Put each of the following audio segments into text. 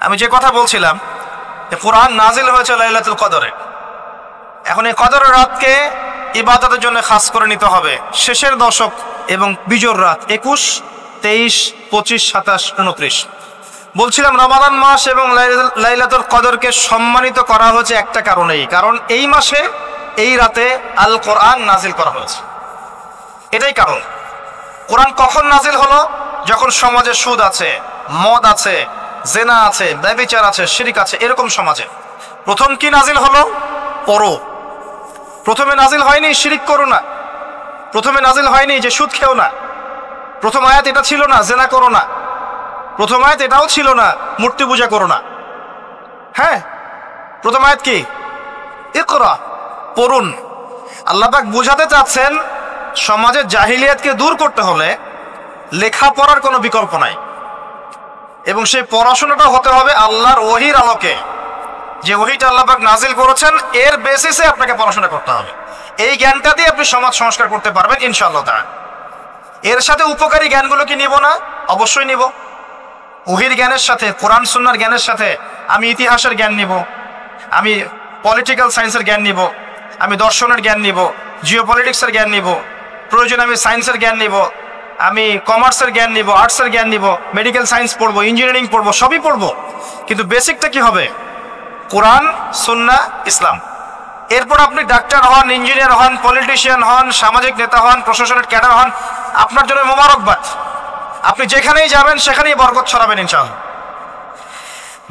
আমি যে কথা বলছিলাম যে কোরআন নাজিল হয়েছে লাইলাতুল কদরে। এখন এই কদরের রাতকে ইবাদতের জন্য খাস করে নিতে হবে। শেষের দশক এবং বিজোর রাত 21, 23, 25, 27, 29। বলছিলাম রমাদান মাস এবং লাইলাতুল কদরকে সম্মানিত করা হয়েছে একটা কারণেই, কারণ এই মাসে এই রাতে আল কোরআন নাজিল করা হয়েছে। এটাই কারণ। কোরআন কখন নাজিল হলো? যখন সমাজে সুদ আছে, মদ আছে, জেনা আছে, ব্যভিচার আছে, শিরক আছে, এরকম সমাজে প্রথম কি নাজিল হলো? পড়ো। প্রথমে নাজিল হয়নি শিরক করো না, প্রথমে নাজিল হয়নি যে সুদ খেও না, প্রথম আয়াত এটা ছিল না জেনা করো না, প্রথম আয়াত এটাও ছিল না মূর্তি পূজা করো না। হ্যাঁ, প্রথম আয়াত কি? ইকরা, পড়ুন। আল্লাহ পাক বুঝাতে চাচ্ছেন সমাজের জাহিলিয়াতকে দূর করতে হলে লেখাপড়ার কোনো বিকল্প নাই, এবং সেই পড়াশোনাটা হতে হবে আল্লাহর ওহীর আলোকে। যে ওহীটা আল্লাহ পাক নাজিল করেছেন এর বেসিসে আপনাকে পড়াশোনা করতে হবে। এই জ্ঞানটা দিয়ে আপনি সমাজ সংস্কার করতে পারবেন ইনশাআল্লাহ তাআলা। এর সাথে উপকারী জ্ঞানগুলো কি নিব না? অবশ্যই নিব। ওহীর জ্ঞানের সাথে, কোরআন সুন্নাহর জ্ঞানের সাথে আমি ইতিহাসের জ্ঞান নিব, আমি পলিটিক্যাল সায়েন্সের জ্ঞান নিব, আমি দর্শনের জ্ঞান নিব, জিওপলিটিক্সের জ্ঞান নিব, প্রয়োজনে আমি সায়েন্সের জ্ঞান নিব, আমি কমার্সের জ্ঞান নিব, আর্টসের জ্ঞান নিব, মেডিকেল সায়েন্স পড়বো, ইঞ্জিনিয়ারিং পড়বো, সবই পড়বো। কিন্তু বেসিকটা কি হবে? কোরআন, সুন্নাহ, ইসলাম। এরপর আপনি ডাক্তার হন, ইঞ্জিনিয়ার হন, পলিটিশিয়ান হন, সামাজিক নেতা হন, প্রশাসনের ক্যাডার হন, আপনার জন্য মোবারকবাদ। আপনি যেখানেই যাবেন সেখানেই বরকত ছড়াবেন ইনশাআল্লাহ।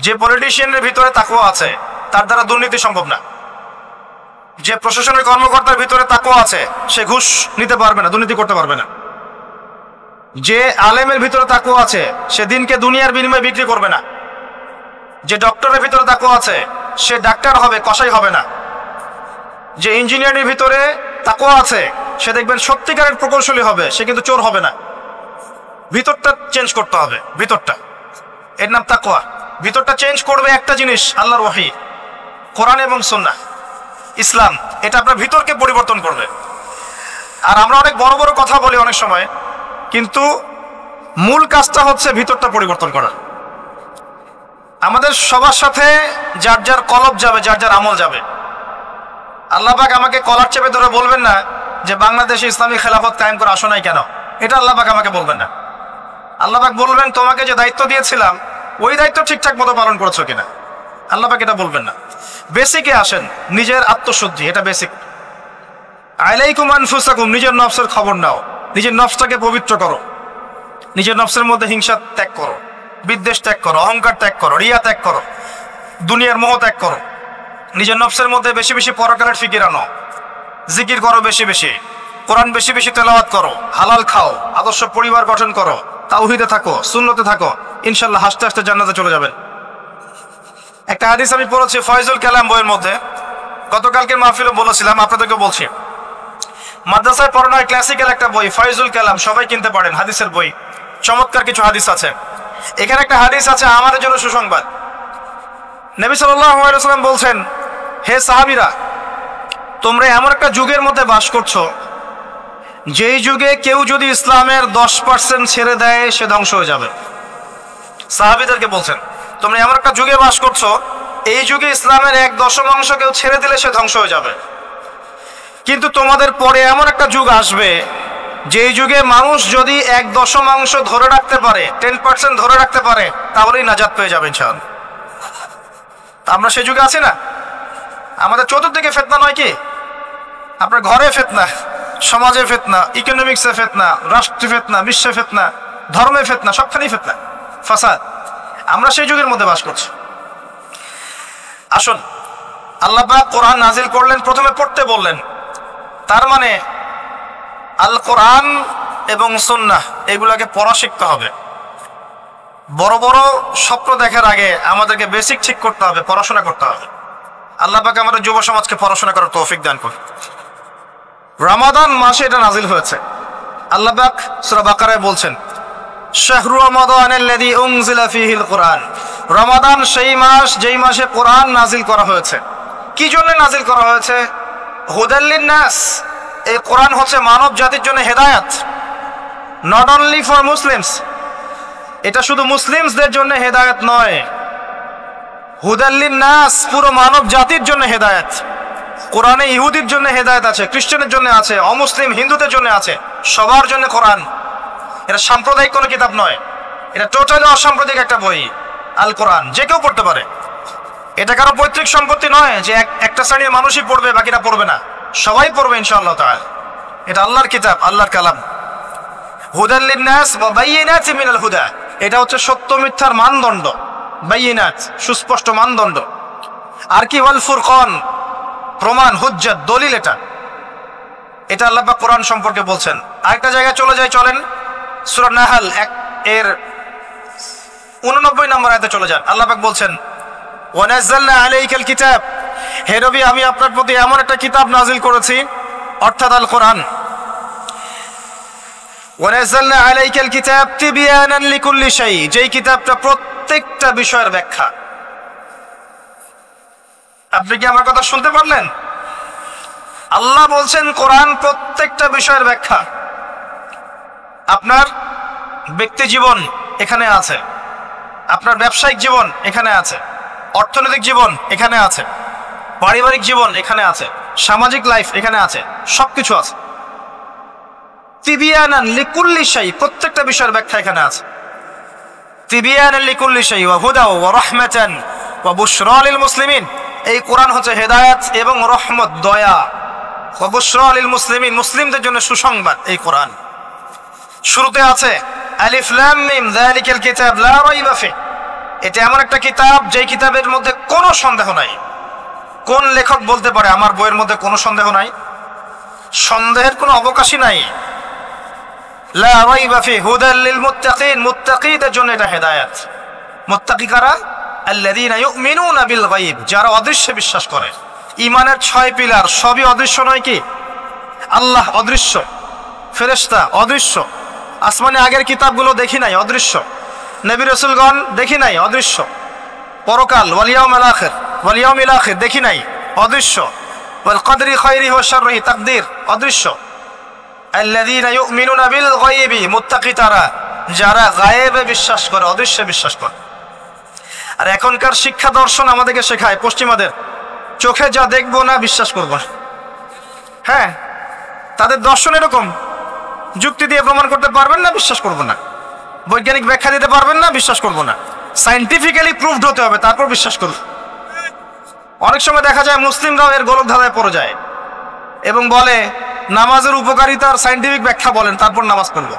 যে পলিটিশিয়ানের ভিতরে তাকওয়া আছে তার দ্বারা দুর্নীতি সম্ভব না। যে প্রশাসনের কর্মকর্তার ভিতরে তাকওয়া আছে সে ঘুষ নিতে পারবে না, দুর্নীতি করতে পারবে না। যে আলেমের ভিতরে তাকওয়া আছে সে দিনকে দুনিয়ার বিনিময়ে বিক্রি করবে না। যে ডক্টরের ভিতরে তাকওয়া আছে সে ডাক্তার হবে, কসাই হবে না। যে ইঞ্জিনিয়ারের ভিতরে তাকওয়া আছে সে দেখবেন সত্যিকারের প্রকৌশলী হবে, সে কিন্তু চোর হবে না। ভিতরটা চেঞ্জ করতে হবে, ভিতরটা, এর নাম তাকওয়া। ভিতরটা চেঞ্জ করবে একটা জিনিস, আল্লাহর ওহী, কোরআন এবং সুন্নাহ, ইসলাম। এটা আপনার ভিতরকে পরিবর্তন করবে। আর আমরা অনেক বড় বড় কথা বলি অনেক সময়, কিন্তু মূল কাজটা হচ্ছে ভিতরটা পরিবর্তন করা। আমাদের সবার সাথে যার যার কলব যাবে, যার যার আমল যাবে। আল্লাহ পাক আমাকে কলার চেপে ধরে বলবেন না যে বাংলাদেশে ইসলামী খেলাফত কায়েম করে আসো নাই কেন, এটা আল্লাহ পাক আমাকে বলবেন না। আল্লাহ পাক বলবেন তোমাকে যে দায়িত্ব দিয়েছিলাম ওই দায়িত্ব ঠিকঠাক মতো পালন করেছো কিনা। আল্লাহ পাক এটা বলবেন না। বেসিকে আসেন, নিজের আত্মশুদ্ধি, এটা বেসিক। আলাইকুম আনফুসাকুম, নিজের নফসের খবর নাও, নিজের নফসটাকে পবিত্র করো, নিজের নফসের মধ্যে হিংসা ত্যাগ করো, বিদ্বেষ ত্যাগ করো, অহংকার ত্যাগ করো, রিয়া ত্যাগ করো, দুনিয়ার মোহ ত্যাগ করো। নিজের নফসের মধ্যে বেশি বেশি পরকালের ফিকির আনো, জিকির করো বেশি বেশি, কোরআন বেশি বেশি তেলাওয়াত করো, হালাল খাও, আদর্শ পরিবার গঠন করো, তাওহীদে থাকো, সুন্নতে থাকো, ইনশাআল্লাহ হাসতে হাসতে জান্নাতে চলে যাবেন। একটা হাদিস আমি পড়েছি ফয়জুল কালাম বইয়ের মধ্যে, গতকালকে মাহফিলে বলেছিলাম, আপনাদেরকে বলছি। মাদ্রাসায় পড়ানো হয় ক্লাসিক্যাল একটা বই ফয়জুল কালাম, সবাই কিনতে পারেন, হাদিসের বই, চমৎকার কিছু হাদিস আছে। এখানে একটা হাদিস আছে আমাদের জন্য সুসংবাদ। নবী সাল্লাল্লাহু আলাইহি ওয়াসাল্লাম বলছেন, হে সাহাবীরা, তোমরা এমন একটা যুগের মধ্যে বাস করছো যেই যুগে কেউ যদি ইসলামের 10% ছেড়ে দেয় সে ধ্বংস হয়ে যাবে। সাহাবীদেরকে বলছেন তোমরা এমন একটা যুগে বাস করছো, এই যুগে ইসলামের 1/10 কেউ ছেড়ে দিলে সে ধ্বংস হয়ে যাবে। কিন্তু তোমাদের পরে এমন একটা যুগ আসবে যেই যুগে মানুষ যদি 1/10 ধরে রাখতে পারে, 10% ধরে রাখতে পারে, তাহলেই নাজাত পেয়ে যাবে ইনশাআল্লাহ। আমরা সেই যুগে আছি না? আমাদের চতুর্দিকে ফিতনা নয় কি? আপনার ঘরে ফিতনা, সমাজে ফিতনা, ইকোনমিক্সে ফিতনা, রাষ্ট্রে ফিতনা, বিশ্বে ফিতনা, ধর্মে ফিতনা, সবখানেই ফিতনা, ফাসাদ। আমরা সেই যুগের মধ্যে বাস করছি। আসুন, আল্লাহ পাক কোরআন নাজিল করলেন, প্রথমে পড়তে বললেন। তার মানে আল কোরআন এবং সুন্নাহ এগুলোকে পড়া শিখতে হবে। বড় বড় স্বপ্ন দেখার আগে আমাদেরকে বেসিক ঠিক করতে হবে, পড়াশোনা করতে হবে। আল্লাহ পাক আমাদের যুব সমাজকে পড়াশোনা করার তৌফিক দান করুন। রমাদান মাসে এটা নাজিল হয়েছে। আল্লাহ পাক সূরা বাকারায় বলছেন, শাহরু রমাদানাল্লাযী উনজিলা ফীহিল কুরআন। রমাদান সেই মাস যেই মাসে কোরআন নাজিল করা হয়েছে। কি জন্য নাজিল করা হয়েছে? হুদাল লিন-নাস। এই কোরআন হচ্ছে মানব জাতির জন্য হেদায়েত, নট অনলি ফর মুসলিমস। এটা শুধু মুসলিমদের জন্য হেদায়েত নয়, হুদাল্লিন নাস, পুরো মানব জাতির জন্য হেদায়েত। কোরআনে ইহুদির জন্য হেদায়েত আছে, খ্রিস্টানের জন্য আছে, অমুসলিম হিন্দুদের জন্য আছে, সবার জন্য কোরআন। এটা সাম্প্রদায়িক কোনো কিতাব নয়, এটা টোটালি অসাম্প্রদায়িক একটা বই আল কোরআন, যে কেউ পড়তে পারে। এটা কারো পৈতৃক সম্পত্তি নয় যে একটা শ্রেণীর মানুষই পড়বে বাকিরা পড়বে না, সবাই পড়বে ইনশাআল্লাহ তাআলা। এটা আল্লাহর কিতাব, আল্লাহর কালাম। হুদাল লিন্নাস ওয়া বাইয়িনাতিন মিনাল হুদা, এটা হচ্ছে সত্য মিথ্যার মানদণ্ড, বাইয়িনাত সুস্পষ্ট মানদণ্ড। আর কি ওয়াল ফুরকান, প্রমাণ, হুজ্জাত, দলিল। এটা আল্লাহ পাক কোরআন সম্পর্কে বলছেন। আরেকটা জায়গায় চলে যাই, চলেন সূরা নাহল এর 89 নম্বর আয়াতে চলে যান। আল্লাহ পাক বলছেন ওয়া নাযালনা আলাইকাল কিতাব, হে নবী আমি আপনার প্রতি এমন একটা কিতাব নাজিল করেছি, অর্থাৎ আল কোরআন। ওয়া নাযালনা আলাইকাল কিতাব তিবয়ানান লিকুল্লি শাই, যেই কিতাবটা প্রত্যেকটা বিষয়ের ব্যাখ্যা। আপনি কি আমার কথা শুনতে পারলেন? আল্লাহ বলছেন কোরআন প্রত্যেকটা বিষয়ের ব্যাখ্যা। আপনার ব্যক্তি জীবন এখানে আছে, আপনার ব্যবসায়িক জীবন এখানে আছে, অর্থনৈতিক জীবন এখানে আছে, পারিবারিক জীবন এখানে আছে, সামাজিক লাইফ এখানে আছে, সবকিছু আছে। তিবিয়ানান লিকুল্লি শাই, প্রত্যেকটা বিষয়ের ব্যাখ্যা এখানে আছে। তিবিয়ানান লিকুল্লি শাই ওয়া হুদা ওয়া রাহমাতান ওয়া বুশরা লিল মুসলিমিন, এই কোরআন হচ্ছে হেদায়েত এবং রহমত, দয়া। ওয়া বুশরা লিল মুসলিমিন, মুসলিমদের জন্য সুসংবাদ এই কোরআন। শুরুতে আছে আলিফ লাম মিম যালিকাল কিতাব লা রাইবা ফি, এটা এমন একটা কিতাব যেই কিতাবের মধ্যে কোনো সন্দেহ নাই। কোন লেখক বলতে পারে আমার বইয়ের মধ্যে কোনো সন্দেহ নাই? সন্দেহের কোনো অবকাশই নাই। লা রাইবা ফি হুদাল লিল মুত্তাকিন, মুত্তাকিদের জন্য এটা হেদায়েত। মুত্তাকি কারা? আল্লাযীনা ইউমিনুনা বিল গায়ব, যারা অদৃশ্যে বিশ্বাস করে। ঈমানের 6 পিলার সবই অদৃশ্য নয় কি? আল্লাহ অদৃশ্য, ফেরেশতা অদৃশ্য, আসমানে আগের কিতাবগুলো দেখি নাই, অদৃশ্য। নবী রাসূলগণ দেখি নাই, অদৃশ্য। পরকাল ওয়াল ইয়াউমিল আখির, ওয়াল ইয়াউমিল আখির দেখি নাই, অদৃশ্য। ওয়াল কদরি খায়রিহি ওয়া শাররিহি, তাকদীর অদৃশ্য। আল্লাযীনা ইউমিনুনা বিল গায়বি, মুত্তাকি তারা যারা গায়েবে বিশ্বাস করে, অদৃশ্যে বিশ্বাস করে। আর এখনকার শিক্ষা দর্শন আমাদেরকে শেখায়, পশ্চিমাদের, চোখে যা দেখবো না বিশ্বাস করবো না। হ্যাঁ, তাদের দর্শন এরকম, যুক্তি দিয়ে প্রমাণ করতে পারবেন না, বিশ্বাস করবো না। বৈজ্ঞানিক ব্যাখ্যা দিতে পারবেন না, বিশ্বাস করবো না। সায়েন্টিফিক্যালি প্রুভড হতে হবে, তারপর বিশ্বাস করব। অনেক সময় দেখা যায় মুসলিমরাও এর গোলক ধাঁধায় পড়ে যায় এবং বলে নামাজের উপকারিতার সায়েন্টিফিক ব্যাখ্যা বলেন, তারপর নামাজ পড়ব।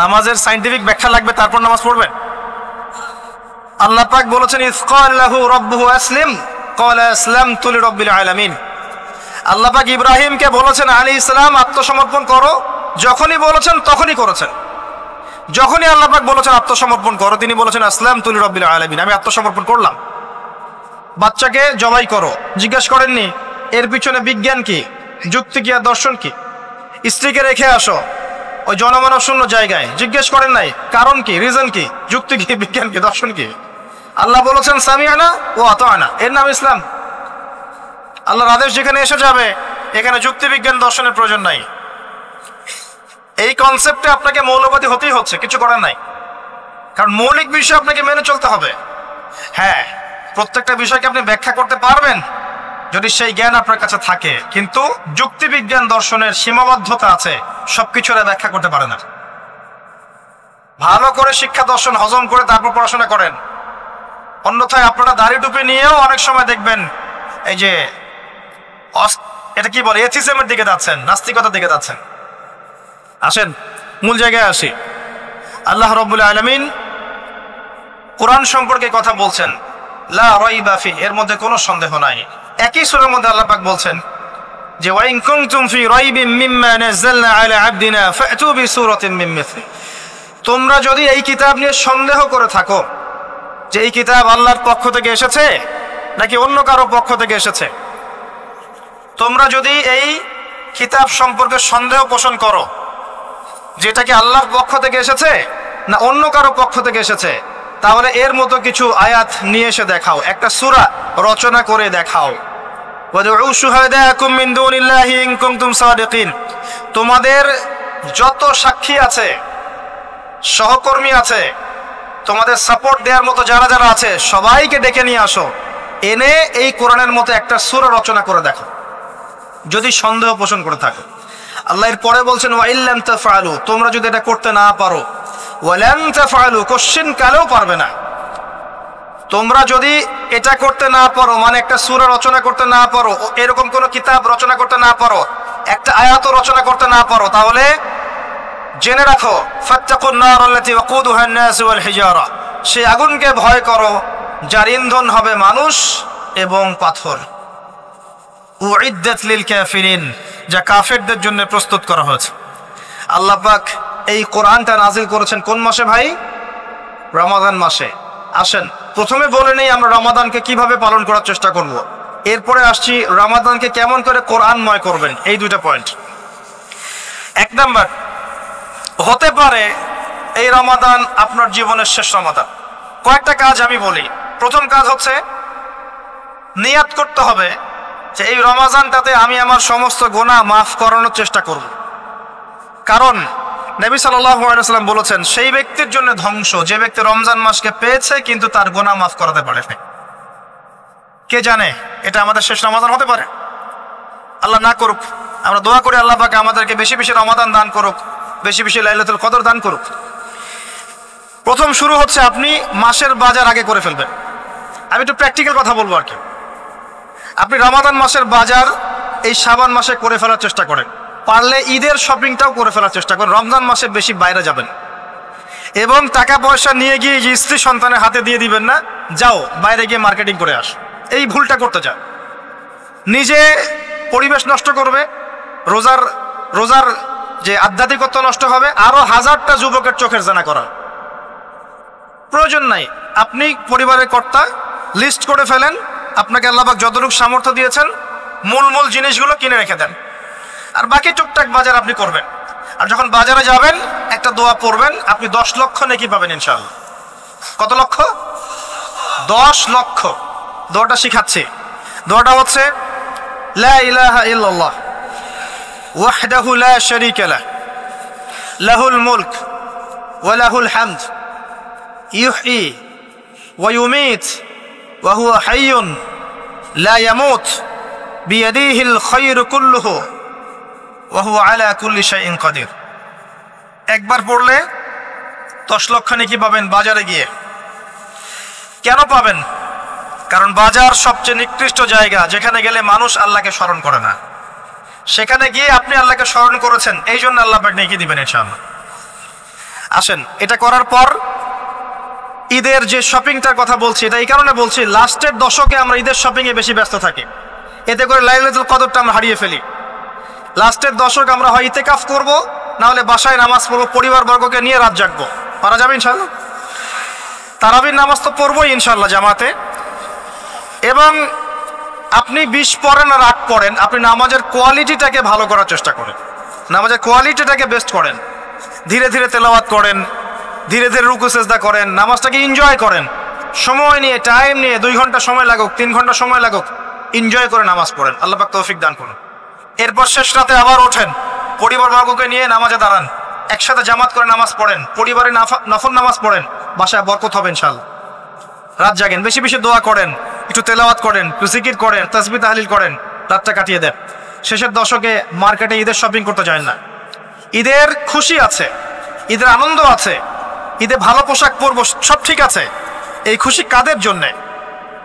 নামাজের সায়েন্টিফিক ব্যাখ্যা লাগবে, তারপর নামাজ পড়বেন? আল্লাহ পাক বলেছেন ইয ক্বালা লাহু রাব্বুহু আসলিম ক্বালা আসলামতু লিরাব্বিল আলামিন। আল্লাহ পাক ইব্রাহিমকে বলেছেন আলাইহিস সালাম আত্মসমর্পণ করো, যখনই বলেছেন তখনই করেছেন। যখনই আল্লাহ পাক বলেছেন আত্মসমর্পণ করো, তিনি বলেছেন আসলামতু লিরাব্বিল আলামিন, আমি আত্মসমর্পণ করলাম। বাচ্চাকে জবাই করো, জিজ্ঞেস করেননি এর পিছনে বিজ্ঞান কি, যুক্তি কি, আর দর্শন কি? স্ত্রীকে রেখে আসো ওই জনমানব শূন্য জায়গায়, জিজ্ঞেস করেন নাই কারণ কি, রিজন কি, যুক্তি কি, বিজ্ঞান কি, দর্শন কি? আল্লাহ বলেছেন সামিআনা ওয়া আতা'না, এর নাম ইসলাম। আল্লাহর আদেশ যেখানে এসে যাবে এখানে যুক্তি বিজ্ঞান দর্শনের প্রয়োজন নাই। এই কনসেপ্টে আপনাকে মৌলবাদী হতেই হচ্ছে, কিছু করার নাই, কারণ মৌলিক বিষয় আপনাকে মেনে চলতে হবে। হ্যাঁ, প্রত্যেকটা বিষয়কে আপনি ব্যাখ্যা করতে পারবেন যদি সেই জ্ঞান আপনার কাছে থাকে, কিন্তু যুক্তি বিজ্ঞান দর্শনের সীমাবদ্ধতা আছে, সবকিছুর ব্যাখ্যা করতে পারে না। ভালো করে শিক্ষা দর্শন হজম করে তারপর পড়াশোনা করেন, অন্যথায় আপনারা দাড়ি টুপি নিয়েও অনেক সময় দেখবেন এই যে এটা কি বলে, এথিজমের দিকে যাচ্ছেন, নাস্তিকতার দিকে যাচ্ছেন। আসেন মূল জায়গায় আসি। আল্লাহ রাব্বুল আলামিন কোরআন সম্পর্কে কথা বলছেন, লা রাইবা ফি, এর মধ্যে কোনো সন্দেহ নাই। একই সূরার মধ্যে আল্লাহ পাক বলছেন যে ওয়া ইন কুনতুম ফি রাইবিন মিম্মা নাযালনা আলা আবদিনা ফাতু বিসূরাতিন মিন মিসলি, তোমরা যদি এই কিতাব নিয়ে সন্দেহ করে থাকো যে এই কিতাব আল্লাহর পক্ষ থেকে এসেছে নাকি অন্য কারো পক্ষ থেকে এসেছে, তোমরা যদি এই কিতাব সম্পর্কে সন্দেহ পোষণ করো যেটা কি আল্লাহর পক্ষ থেকে এসেছে না অন্য কারো পক্ষ থেকে এসেছে, তাহলে এর মতো কিছু আয়াত নিয়ে এসে দেখাও, একটা সূরা রচনা করে দেখাও। ওয়াদউ শুহাদাকুম মিন দুনিল্লাহি ইন কুনতুম সাদিকিন, তোমাদের যত সাক্ষী আছে সহকর্মী আছে, তোমাদের সাপোর্ট দেওয়ার মতো যারা যারা আছে সবাইকে ডেকে নিয়ে আসো, এনে এই কোরআনের মতো একটা সূরা রচনা করে দেখো, যদি সন্দেহ পোষণ করে থাকো। আল্লাহ এর পরে বলছেন ওয়া ইল্লাম তাফআলু, তোমরা যদি এটা করতে না পারো, ওয়ালান তাফআলু, কোশ্চেন কালেও পারবে না। তোমরা যদি এটা করতে না পারো, মানে একটা সূরা রচনা করতে না পারো, এরকম কোন কিতাব রচনা করতে না পারো, একটা আয়াত রচনা করতে না পারো, তাহলে জেনে রাখো ফাত্তাকুন নার আল্লাতী ওয়াকুদুহা আন-নাস ওয়াল হিজারা, সেই আগুনকে ভয় করো যার ইন্ধন হবে মানুষ এবং পাথর। উইদ্দাত লিল কাফিরিন, যা কাফেরদের জন্য প্রস্তুত করা হয়েছে। আল্লাহ পাক এই কোরআনটা নাজিল করেছেন কোন মাসে ভাই? রমাদান মাসে। আসেন প্রথমে বলে নেই আমরা রমাদানকে কিভাবে পালন করার চেষ্টা করব, এরপরে আসছি রমাদানকে কেমন করে কোরআনময় করবেন, এই দুইটা পয়েন্ট। এক নাম্বার, হতে পারে এই রমাদান আপনার জীবনের শেষ রমাদান। কয়েকটা কাজ আমি বলি। প্রথম কাজ হচ্ছে নিয়াত করতে হবে যে এই রমাদানটাতে আমি আমার সমস্ত গুনাহ মাফ করানোর চেষ্টা করব। কারণ নবী সাল্লাল্লাহু আলাইহি ওয়াসাল্লাম বলেছেন সেই ব্যক্তির জন্য ধ্বংস যে ব্যক্তি রমজান মাসকে পেয়েছে কিন্তু তার গুনাহ মাফ করাতে পারে না। কে জানে এটা আমাদের শেষ রমাদান হতে পারে, আল্লাহ না করুক। আমরা দোয়া করি আল্লাহ পাক আমাদেরকে বেশি বেশি রমাদান দান করুক, বেশি বেশি লাইলাতুল কদর দান করুক। প্রথম শুরু হচ্ছে আপনি মাসের বাজার আগে করে ফেলবেন। আমি একটু প্র্যাকটিক্যাল কথা বলবো আর কি। আপনি রমাদান মাসের বাজার এই শাবান মাসে করে ফেলার চেষ্টা করেন, পারলে ঈদের শপিংটাও করে ফেলার চেষ্টা করেন। রমজান মাসে বেশি বাইরে যাবেন এবং টাকা পয়সা নিয়ে গিয়ে যে স্ত্রী সন্তানের হাতে দিয়ে দিবেন না, যাও বাইরে গিয়ে মার্কেটিং করে আস, এই ভুলটা করতে যায়। নিজে পরিবেশ নষ্ট করবে, রোজার যে আধ্যাত্মিকত্ব নষ্ট হবে, আরো হাজারটা যুবকের চোখের জানা করা প্রয়োজন নাই। আপনি পরিবারের কর্তা, লিস্ট করে ফেলেন, আপনাকে আল্লাহ পাক যতটুকু সামর্থ্য দিয়েছেন মূল মূল জিনিসগুলো কিনে রেখে দেন, আর বাকি টুকটাক বাজার আপনি করবেন। আর যখন বাজারে যাবেন একটা দোয়া পড়বেন, আপনি 10 লক্ষ নেকি পাবেন ইনশাআল্লাহ। কত লক্ষ? 10 লক্ষ। দোয়াটা শিখাচ্ছি। দোয়াটা হচ্ছে লা ইলাহা ইল্লাল্লাহ ওয়াহদাহু লা শারীকা লাহ লাহুল মুলক ওয়া লাহুল হামদ ইউহয়ী ওয়া ইউমীত ওয়া হুয়া হাইয়ুন লা ইয়ামুত বিয়াদিহিল খায়রু কুল্লুহু ওয়া হুয়া আলা কুল্লি শাইইন কাদির। একবার পড়লে 10 লক্ষ নেকি পাবেন বাজারে গিয়ে। কেন পাবেন? কারণ বাজার সবচেয়ে নিকৃষ্ট জায়গা, যেখানে গেলে মানুষ আল্লাহকে স্মরণ করে না। সেখানে গিয়ে আপনি আল্লাহকে স্মরণ করেছেন, এই জন্য আল্লাহ পাক নেকি দিবেন ইনশাআল্লাহ। আসেন, এটা করার পর ঈদের যে শপিংটার কথা বলছি, এটা এই কারণে বলছি, লাস্টের দশকে আমরা ঈদের শপিংয়ে বেশি ব্যস্ত থাকি, এতে করে লাইলাতুল কদরটা আমরা হারিয়ে ফেলি। লাস্টের দশক আমরা হয় ইতিকাফ করব, না হলে বাসায় নামাজ পড়বো, পরিবারবর্গকে নিয়ে রাত জাগবো। পারা যাবে ইনশাআল্লাহ? তারাবির নামাজ তো পড়বোই ইনশাআল্লাহ জামাতে। এবং আপনি 20 পড়েন আর 8 পড়েন, আপনি নামাজের কোয়ালিটিটাকে ভালো করার চেষ্টা করেন, নামাজের কোয়ালিটিটাকে বেস্ট করেন। ধীরে ধীরে তেলাওয়াত করেন, ধীরে ধীরে রুকু সেজদা করেন, নামাজটাকে এনজয় করেন। সময় নিয়ে, টাইম নিয়ে, 2 ঘন্টা সময় লাগুক, 3 ঘন্টা সময় লাগুক, এনজয় করে নামাজ পড়েন। আল্লাহ পাক তৌফিক দান করুন। এরপর শেষ রাতে আবার ওঠেন, পরিবারবর্গকে নিয়ে নামাজে দাঁড়ান, একসাথে জামাত করে নামাজ পড়েন, পরিবারে নফল নামাজ পড়েন, বাসায় বরকত হবে ইনশাআল্লাহ। রাত জাগেন, বেশি বেশি দোয়া করেন, একটু তেলাওয়াত করেন, একটু জিকির করেন, তাসবিহ তাহলিল করেন, রাতটা কাটিয়ে দেন। শেষের দশকে মার্কেটে ঈদের শপিং করতে যায় না। ঈদের খুশি আছে, ঈদের আনন্দ আছে, ঈদে ভালো পোশাক পরবো, সব ঠিক আছে। এই খুশি কাদের জন্যে?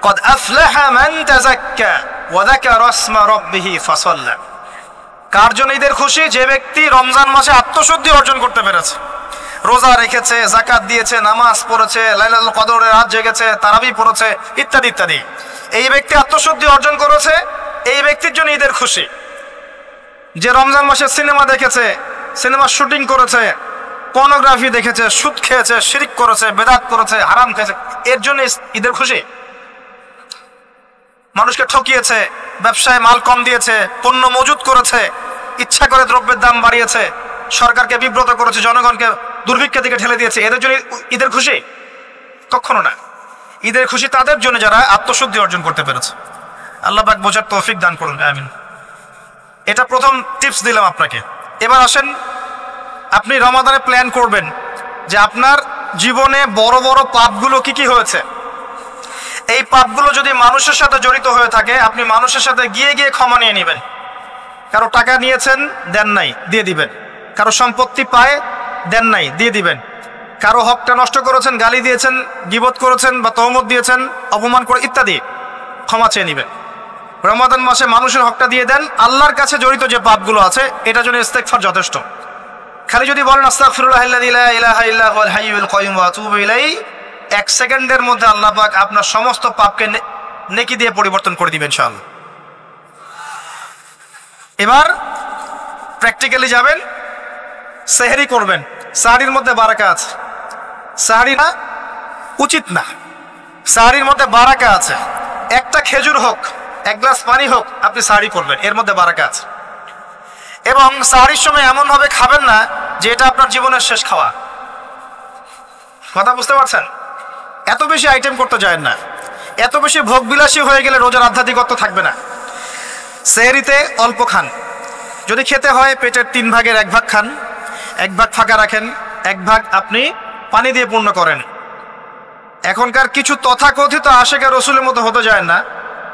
কদ আফলাহা মান তাযাক্কা ওয়া যাকারা ইসমা রাব্বিহি ফাসাল্লা। কার জন্য ঈদের খুশি? যে ব্যক্তি রমজান মাসে আত্মশুদ্ধি অর্জন করতে পেরেছে, রোজা রেখেছে, যাকাত দিয়েছে, নামাজ পড়েছে, লাইলাতুল কদরের রাত জেগেছে, তারাবি পড়েছে, ইত্যাদি ইত্যাদি। এই ব্যক্তি আত্মশুদ্ধি অর্জন করেছে, এই ব্যক্তির জন্য ঈদের খুশি। যে রমজান মাসে সিনেমা দেখেছে, সিনেমা শুটিং করেছে, পর্নোগ্রাফি দেখেছে, সুদ খেয়েছে, শিরক করেছে, বেদাত করেছে, হারাম খেয়েছে, এর জন্য ঈদের খুশি। মানুষকে ঠকিয়েছে, ব্যবসায় মাল কম দিয়েছে, পণ্য মজুত করেছে, ইচ্ছা করে দ্রব্যের দাম বাড়িয়েছে, সরকারকে বিব্রত করেছে, জনগণকে দুর্ভিক্ষের দিকে ঠেলে দিয়েছে, এদের জন্য ঈদের খুশি? কখনো না। ঈদের খুশি তাদের জন্য যারা আত্মশুদ্ধি অর্জন করতে পেরেছে। আল্লাহ পাক বোঝার তৌফিক দান করুন, আমিন। এটা প্রথম টিপস দিলাম আপনাকে। এবার আসেন, আপনি রমাদানে প্ল্যান করবেন যে আপনার জীবনে বড় বড় পাপগুলো কি কি হয়েছে। এই পাপগুলো যদি মানুষের সাথে জড়িত হয়ে থাকে, আপনি মানুষের সাথে গিয়ে গিয়ে ক্ষমা নিয়ে নেবেন। কারো টাকা নিয়েছেন, দেন নাই, দিয়ে দিবেন। কারো সম্পত্তি পায়, দেন নাই, দিয়ে দিবেন। কারো হকটা নষ্ট করেছেন, গালি দিয়েছেন, গীবত করেছেন বা তহমত দিয়েছেন, অপমান করে ইত্যাদি, ক্ষমা চেয়ে নেবেন। রমাদান মাসে মানুষের হকটা দিয়ে দেন। আল্লাহর কাছে জড়িত যে পাপগুলো আছে এটার জন্য ইস্তেগফার যথেষ্ট। খালি যদি বলেন আস্তাগফিরুল্লাহাল্লাযী লা ইলাহা ইল্লা হুয়াল হাইয়ুল কাইয়্যুম ওয়া আতুবু ইলাইহি, 1 সেকেন্ডের মধ্যে আল্লাহ পাক আপনার সমস্ত পাপকে নেকি দিয়ে পরিবর্তন করে দিবেন ইনশাআল্লাহ। এবার প্র্যাকটিক্যালি যাবেন, সেহরি করবেন। সাহরির মধ্যে বারাকা আছে। সাহরি না উচিত না, সাহরির মধ্যে বারাকা আছে। একটা খেজুর হোক, 1 গ্লাস পানি হোক, আপনি সাহরি করবেন, এর মধ্যে বারাকা আছে। এবং সাহরির সময় এমনভাবে খাবেন না যে এটা আপনার জীবনের শেষ খাওয়া। কথা বুঝতে পারছেন? এত বেশি আইটেম করতে যায় না, এত বেশি ভোগবিলাসী হয়ে গেলে রোজার আধ্যাত্মিকত্ব থাকবে না। সেহরিতে অল্প খান, যদি খেতে হয় পেটের 3 ভাগের 1 ভাগ খান, 1 ভাগ ফাঁকা রাখেন, 1 ভাগ আপনি পানি দিয়ে পূর্ণ করেন। এখনকার কিছু তথাকথিত আশেকে রসুলের মতো হতে যায় না,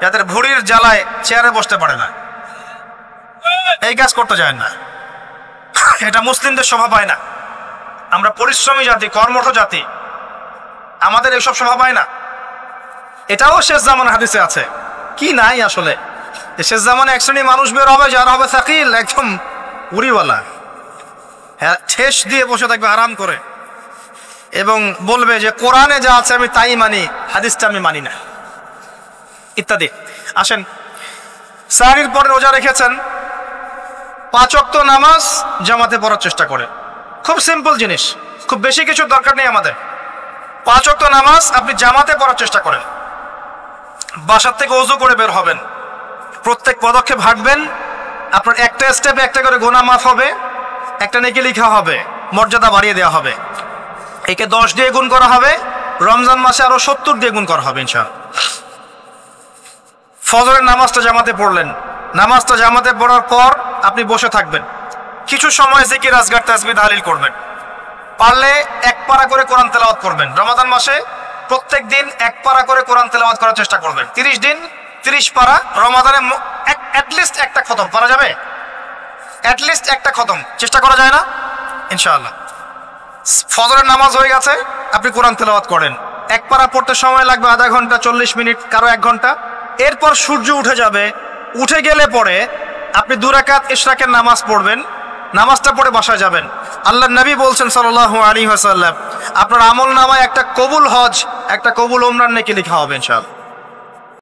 যাদের ভুঁড়ির জ্বালায় চেয়ারে বসতে পারে না, এই কাজ করতে যায় না। এটা মুসলিমদের শোভা পায় না। আমরা পরিশ্রমী জাতি, কর্মঠ জাতি, আমাদের এসব শোভা পায় না। এটাও শেষ জামান হাদিসে আছে। কি নাই আসলে, শেষ জামানে এক শ্রেণী মানুষ বের হবে যারা হবে সাকিল, একদম উড়িওয়ালা, হ্যাঁ, ঠেস দিয়ে বসে থাকবে আরাম করে, এবং বলবে যে কোরআনে যা আছে আমি তাই মানি, হাদিসটা আমি মানি না, ইত্যাদি। আসেন, সাহরির পরে রোজা রেখেছেন, 5 ওয়াক্ত নামাজ জামাতে পড়ার চেষ্টা করে। খুব সিম্পল জিনিস, খুব বেশি কিছু দরকার নেই আমাদের। 5 ওয়াক্ত নামাজ আপনি জামাতে পড়ার চেষ্টা করেন। বাসার থেকে ওযু করে বের হবেন, প্রত্যেক পদক্ষেপ হাঁটবেন, আপনার একটা স্টেপে একটা করে গুনাহ মাফ হবে, একটা নেকি লেখা হবে, মর্যাদা বাড়িয়ে দেওয়া হবে। একে 10 দিয়ে গুণ করা হবে, রমজান মাসে আরো 70 দিয়ে গুণ করা হবে ইনশাআল্লাহ। ফজরের নামাজটা জামাতে পড়লেন, নামাজটা জামাতে পড়ার পর আপনি বসে থাকবেন, কিছু সময় জিকির আজকার তাসবিহ তাহলিল করবেন। পারলে 1 পারা করে কোরআন তেলাওয়াত করবেন। রমাদান মাসে প্রত্যেক দিন 1 পারা করে কোরআন তেলাওয়াত করার চেষ্টা করবেন। 30 দিন 30 পারা। রমাদানে অ্যাটলিস্ট একটা খতম করা যাবে, অ্যাটলিস্ট একটা খতম চেষ্টা করা যায় না ইনশাআল্লাহ। ফজরের নামাজ হয়ে গেছে, আপনি কোরআন তেলাওয়াত করেন। 1 পারা পড়তে সময় লাগবে আধা ঘন্টা, 40 মিনিট, কারো 1 ঘন্টা। এরপর সূর্য উঠে যাবে, উঠে গেলে পরে আপনি 2 রাকাত ইশরাকের নামাজ পড়বেন, নামাজটা পড়ে বাসায় যাবেন। আল্লাহর নবী বলছেন সাল্লাল্লাহু আলাইহি ওয়াসাল্লাম, আপনার আমল নামায় একটা কবুল হজ, একটা কবুল উমরার নেকি লেখা হবে ইনশাআল্লাহ।